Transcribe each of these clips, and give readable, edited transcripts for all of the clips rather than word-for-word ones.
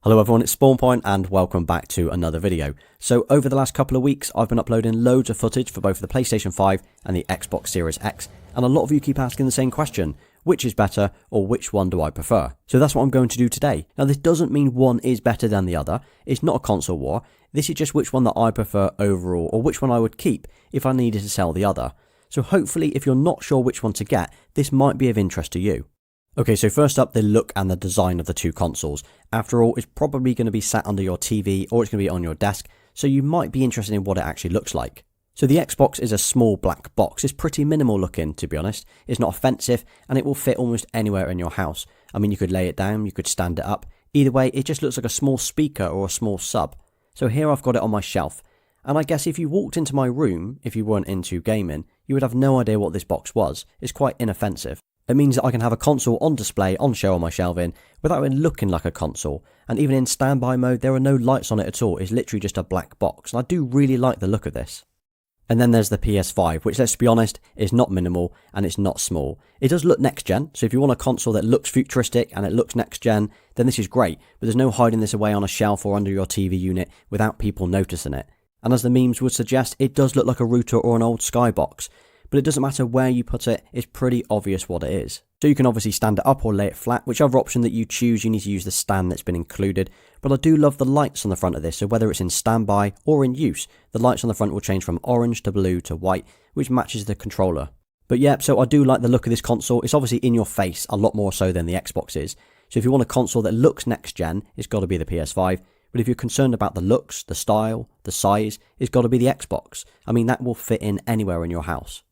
Hello everyone, it's SpawnPoint and welcome back to another video. So over the last couple of weeks I've been uploading loads of footage for both the PlayStation 5 and the Xbox Series X, and a lot of you keep asking the same question: which is better, or which one do I prefer? So that's what I'm going to do today. Now this doesn't mean one is better than the other, it's not a console war, this is just which one that I prefer overall, or which one I would keep if I needed to sell the other. So hopefully if you're not sure which one to get, this might be of interest to you. Okay, so first up, the look and the design of the two consoles. After all, it's probably going to be sat under your TV or it's going to be on your desk, so you might be interested in what it actually looks like. So the Xbox is a small black box. It's pretty minimal looking, to be honest. It's not offensive and it will fit almost anywhere in your house. I mean, you could lay it down, you could stand it up. Either way, it just looks like a small speaker or a small sub. So here I've got it on my shelf. And I guess if you walked into my room, if you weren't into gaming, you would have no idea what this box was. It's quite inoffensive. It means that I can have a console on display, on show on my shelving, without it looking like a console. And even in standby mode, there are no lights on it at all. It's literally just a black box. And I do really like the look of this. And then there's the PS5, which, let's be honest, is not minimal and it's not small. It does look next gen, so if you want a console that looks futuristic and it looks next gen, then this is great. But there's no hiding this away on a shelf or under your TV unit without people noticing it. And as the memes would suggest, it does look like a router or an old Skybox. But it doesn't matter where you put it, it's pretty obvious what it is. So you can obviously stand it up or lay it flat, whichever option that you choose, you need to use the stand that's been included. But I do love the lights on the front of this, so whether it's in standby or in use, the lights on the front will change from orange to blue to white, which matches the controller. But yeah, so I do like the look of this console. It's obviously in your face, a lot more so than the Xbox is. So if you want a console that looks next gen, it's got to be the PS5. But if you're concerned about the looks, the style, the size, it's got to be the Xbox. I mean, that will fit in anywhere in your house.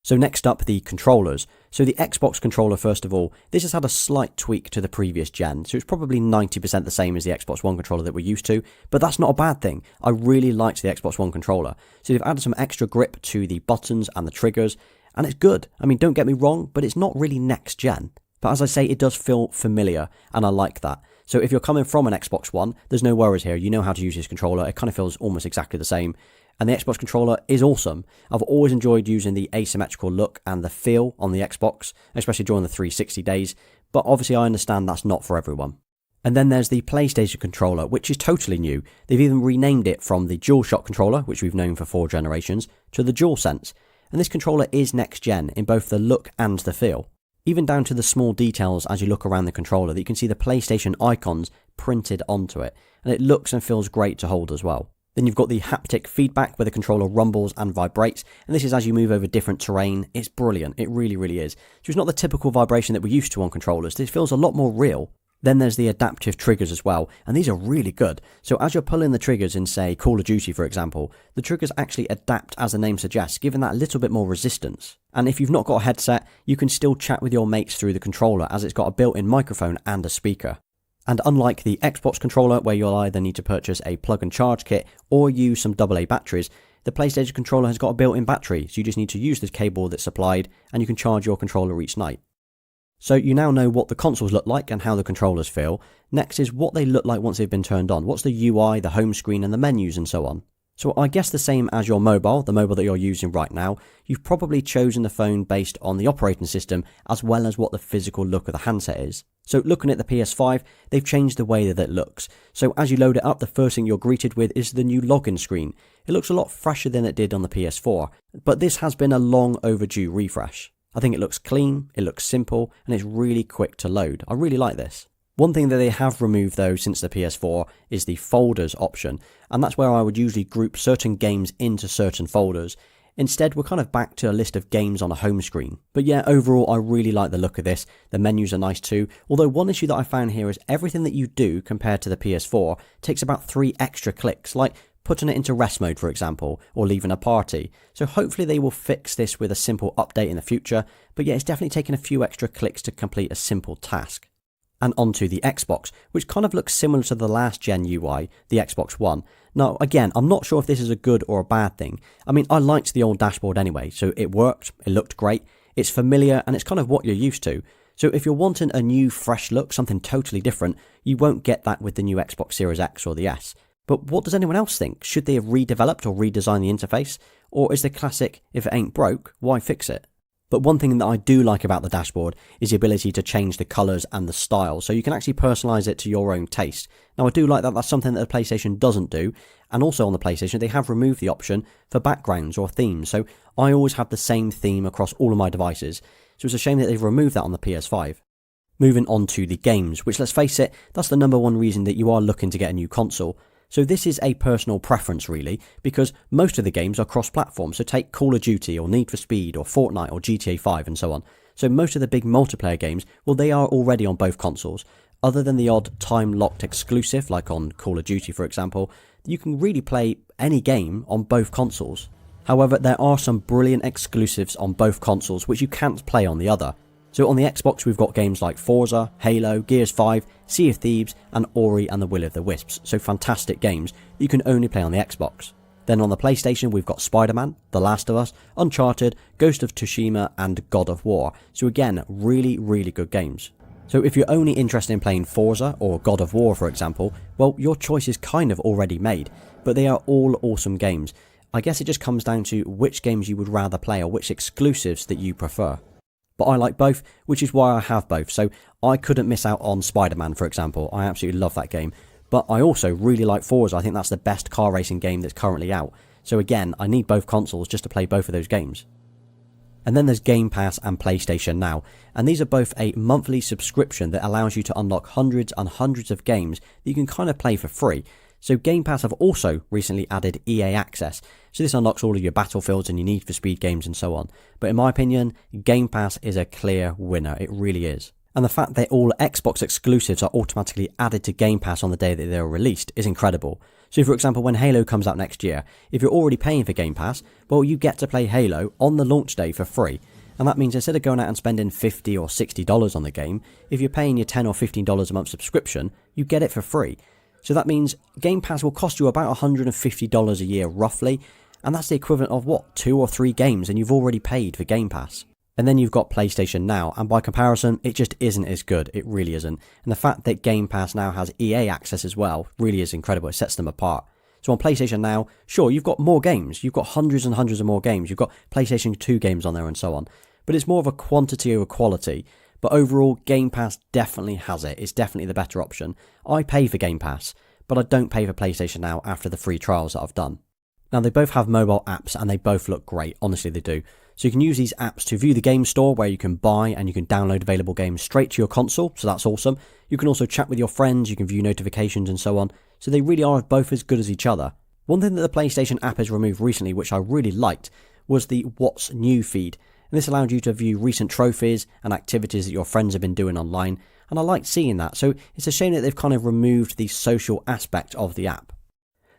So next up, the controllers. So the Xbox controller, first of all, this has had a slight tweak to the previous gen, so it's probably 90% the same as the Xbox One controller that we're used to, but that's not a bad thing. I really liked the Xbox One controller. So they've added some extra grip to the buttons and the triggers, and it's good. I mean, don't get me wrong, but it's not really next gen. But as I say, it does feel familiar, and I like that. So if you're coming from an Xbox One, there's no worries here. You know how to use this controller. It kind of feels almost exactly the same. And the Xbox controller is awesome. I've always enjoyed using the asymmetrical look and the feel on the Xbox, especially during the 360 days, but obviously I understand that's not for everyone. And then there's the PlayStation controller, which is totally new. They've even renamed it from the DualShock controller, which we've known for 4 generations, to the DualSense. And this controller is next gen in both the look and the feel. Even down to the small details as you look around the controller, that you can see the PlayStation icons printed onto it, and it looks and feels great to hold as well. Then you've got the haptic feedback where the controller rumbles and vibrates, and this is as you move over different terrain. It's brilliant, it really, really is. So it's not the typical vibration that we're used to on controllers, this feels a lot more real. Then there's the adaptive triggers as well, and these are really good. So as you're pulling the triggers in, say, Call of Duty for example, the triggers actually adapt as the name suggests, giving that a little bit more resistance. And if you've not got a headset, you can still chat with your mates through the controller as it's got a built-in microphone and a speaker. And unlike the Xbox controller, where you'll either need to purchase a plug and charge kit or use some AA batteries, the PlayStation controller has got a built-in battery, so you just need to use the cable that's supplied and you can charge your controller each night. So you now know what the consoles look like and how the controllers feel. Next is what they look like once they've been turned on. What's the UI, the home screen and the menus and so on. So I guess the same as your mobile, the mobile that you're using right now, you've probably chosen the phone based on the operating system as well as what the physical look of the handset is. So looking at the PS5, they've changed the way that it looks. So as you load it up, the first thing you're greeted with is the new login screen. It looks a lot fresher than it did on the PS4, but this has been a long overdue refresh. I think it looks clean, it looks simple, and it's really quick to load. I really like this. One thing that they have removed though since the PS4 is the folders option, and that's where I would usually group certain games into certain folders. Instead, we're kind of back to a list of games on a home screen. But yeah, overall I really like the look of this. The menus are nice too, although one issue that I found here is everything that you do compared to the PS4 takes about 3 extra clicks, like putting it into rest mode for example, or leaving a party. So hopefully they will fix this with a simple update in the future, but yeah, it's definitely taken a few extra clicks to complete a simple task. And onto the Xbox, which kind of looks similar to the last gen UI, the Xbox One. Now again, I'm not sure if this is a good or a bad thing. I mean, I liked the old dashboard anyway, so it worked, it looked great, it's familiar, and it's kind of what you're used to. So if you're wanting a new fresh look, something totally different, you won't get that with the new Xbox Series X or the S. But what does anyone else think? Should they have redeveloped or redesigned the interface? Or is the classic, if it ain't broke, why fix it? But one thing that I do like about the dashboard is the ability to change the colours and the style, so you can actually personalise it to your own taste. Now I do like that, that's something that the PlayStation doesn't do, and also on the PlayStation they have removed the option for backgrounds or themes, so I always have the same theme across all of my devices, so it's a shame that they've removed that on the PS5. Moving on to the games, which let's face it, that's the number one reason that you are looking to get a new console. So this is a personal preference really, because most of the games are cross-platform, so take Call of Duty or Need for Speed or Fortnite or GTA 5 and so on. So most of the big multiplayer games, well they are already on both consoles. Other than the odd time-locked exclusive, like on Call of Duty for example, you can really play any game on both consoles. However, there are some brilliant exclusives on both consoles which you can't play on the other. So on the Xbox we've got games like Forza, Halo, Gears 5, Sea of Thieves and Ori and the Will of the Wisps, so fantastic games you can only play on the Xbox. Then on the PlayStation we've got Spider-Man, The Last of Us, Uncharted, Ghost of Tsushima and God of War, so again really good games. So if you're only interested in playing Forza or God of War for example, well your choice is kind of already made, but they are all awesome games. I guess it just comes down to which games you would rather play or which exclusives that you prefer. But I like both, which is why I have both, so I couldn't miss out on Spider-Man for example, I absolutely love that game. But I also really like Forza, I think that's the best car racing game that's currently out. So again, I need both consoles just to play both of those games. And then there's Game Pass and PlayStation Now, and these are both a monthly subscription that allows you to unlock hundreds and hundreds of games that you can kind of play for free. So Game Pass have also recently added EA Access, so this unlocks all of your Battlefields and your Need for Speed games and so on. But in my opinion, Game Pass is a clear winner, it really is. And the fact that all Xbox exclusives are automatically added to Game Pass on the day that they are released is incredible. So for example, when Halo comes out next year, if you're already paying for Game Pass, well you get to play Halo on the launch day for free. And that means instead of going out and spending $50 or $60 on the game, if you're paying your $10 or $15 a month subscription, you get it for free. So that means Game Pass will cost you about $150 a year roughly, and that's the equivalent of what, 2 or 3 games, and you've already paid for Game Pass. And then you've got PlayStation Now, and by comparison it just isn't as good, it really isn't. And the fact that Game Pass now has EA access as well really is incredible, it sets them apart. So on PlayStation Now, sure you've got more games, you've got hundreds and hundreds of more games, you've got PlayStation 2 games on there and so on, but it's more of a quantity over quality. But overall, Game Pass definitely has it. It's definitely the better option. I pay for Game Pass, but I don't pay for PlayStation Now after the free trials that I've done. Now they both have mobile apps and they both look great, honestly they do. So you can use these apps to view the game store where you can buy and you can download available games straight to your console, so that's awesome. You can also chat with your friends, you can view notifications and so on, so they really are both as good as each other. One thing that the PlayStation app has removed recently, which I really liked, was the What's New feed. And this allowed you to view recent trophies and activities that your friends have been doing online, and I liked seeing that, so it's a shame that they've kind of removed the social aspect of the app.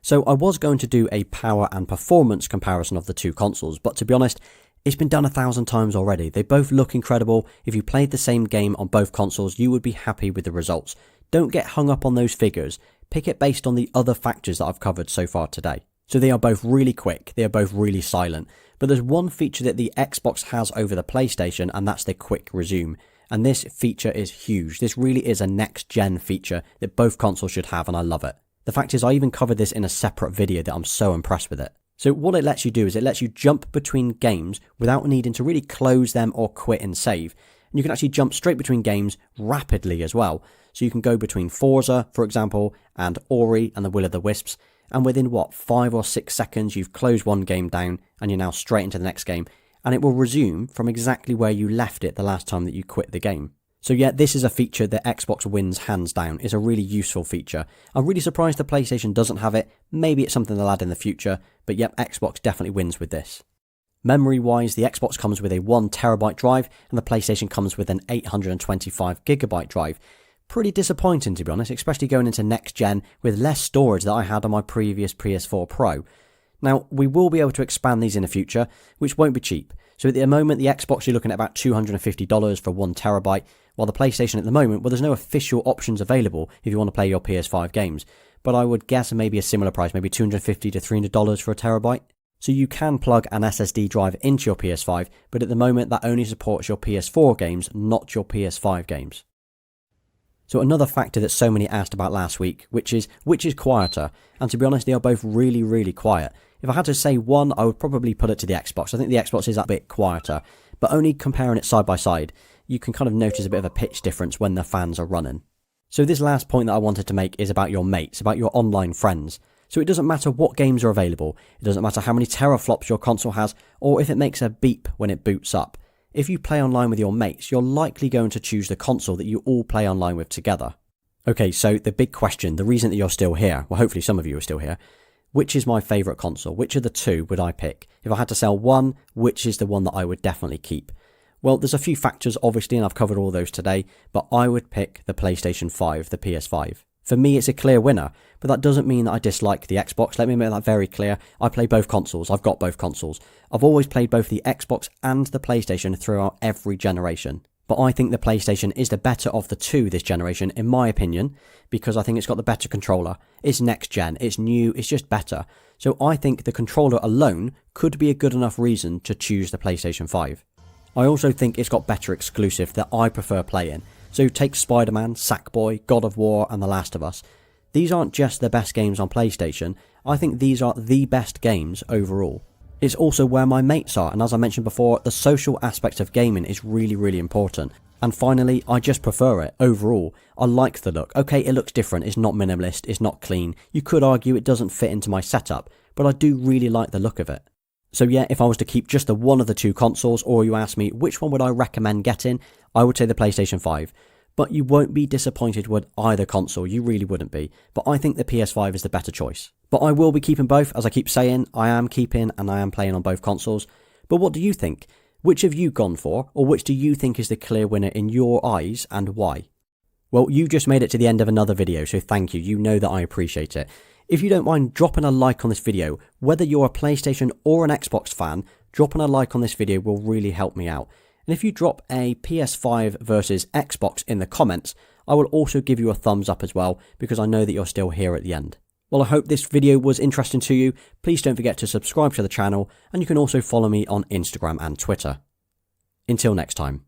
So I was going to do a power and performance comparison of the two consoles, but to be honest, it's been done 1,000 times already. They both look incredible. If you played the same game on both consoles, you would be happy with the results. Don't get hung up on those figures, pick it based on the other factors that I've covered so far today. So they are both really quick, they are both really silent, but there's one feature that the Xbox has over the PlayStation, and that's the quick resume. And this feature is huge. This really is a next-gen feature that both consoles should have, and I love it. The fact is, I even covered this in a separate video that I'm so impressed with it. So what it lets you do is it lets you jump between games without needing to really close them or quit and save. And you can actually jump straight between games rapidly as well. So you can go between Forza, for example, and Ori and the Will of the Wisps, and within 5 or 6 seconds you've closed one game down and you're now straight into the next game, and it will resume from exactly where you left it the last time that you quit the game. So yeah, this is a feature that Xbox wins hands down. It's a really useful feature. I'm really surprised the PlayStation doesn't have it. Maybe it's something they'll add in the future, but yep, Xbox definitely wins with this. Memory wise, the Xbox comes with a 1TB drive and the PlayStation comes with an 825GB drive. Pretty disappointing to be honest, especially going into next gen with less storage that I had on my previous PS4 Pro. Now, we will be able to expand these in the future, which won't be cheap. So at the moment, the Xbox, you're looking at about $250 for 1TB, while the PlayStation at the moment, well, there's no official options available if you want to play your PS5 games. But I would guess maybe a similar price, maybe $250 to $300 for a terabyte. So you can plug an SSD drive into your PS5, but at the moment that only supports your PS4 games, not your PS5 games. So another factor that so many asked about last week, which is quieter, and to be honest, they are both really quiet. If I had to say one, I would probably put it to the Xbox. I think the Xbox is a bit quieter, but only comparing it side by side, you can kind of notice a bit of a pitch difference when the fans are running. So this last point that I wanted to make is about your mates, about your online friends. So it doesn't matter what games are available, it doesn't matter how many teraflops your console has, or if it makes a beep when it boots up. If you play online with your mates, you're likely going to choose the console that you all play online with together. Okay, so the big question, the reason that you're still here, well hopefully some of you are still here, which is my favourite console? Which of the two would I pick? If I had to sell one, which is the one that I would definitely keep? Well, there's a few factors obviously, and I've covered all those today, but I would pick the PlayStation 5, the PS5. For me, it's a clear winner, but that doesn't mean that I dislike the Xbox. Let me make that very clear. I play both consoles. I've got both consoles. I've always played both the Xbox and the PlayStation throughout every generation. But I think the PlayStation is the better of the two this generation, in my opinion, because I think it's got the better controller. It's next gen, it's new, it's just better. So I think the controller alone could be a good enough reason to choose the PlayStation 5. I also think it's got better exclusive that I prefer playing. So take Spider-Man, Sackboy, God of War and The Last of Us. These aren't just the best games on PlayStation, I think these are the best games overall. It's also where my mates are, and as I mentioned before, the social aspect of gaming is really, really important. And finally, I just prefer it overall. I like the look. Okay, it looks different, it's not minimalist, it's not clean. You could argue it doesn't fit into my setup, but I do really like the look of it. So yeah, if I was to keep just the one of the two consoles, or you ask me which one would I recommend getting, I would say the PlayStation 5. But you won't be disappointed with either console, you really wouldn't be. But I think the PS5 is the better choice. But I will be keeping both, as I keep saying, I am keeping and I am playing on both consoles. But what do you think? Which have you gone for, or which do you think is the clear winner in your eyes, and why? Well, you just made it to the end of another video, so thank you, you know that I appreciate it. If you don't mind dropping a like on this video, whether you're a PlayStation or an Xbox fan, dropping a like on this video will really help me out. And if you drop a PS5 versus Xbox in the comments, I will also give you a thumbs up as well, because I know that you're still here at the end. Well, I hope this video was interesting to you. Please don't forget to subscribe to the channel, and you can also follow me on Instagram and Twitter. Until next time.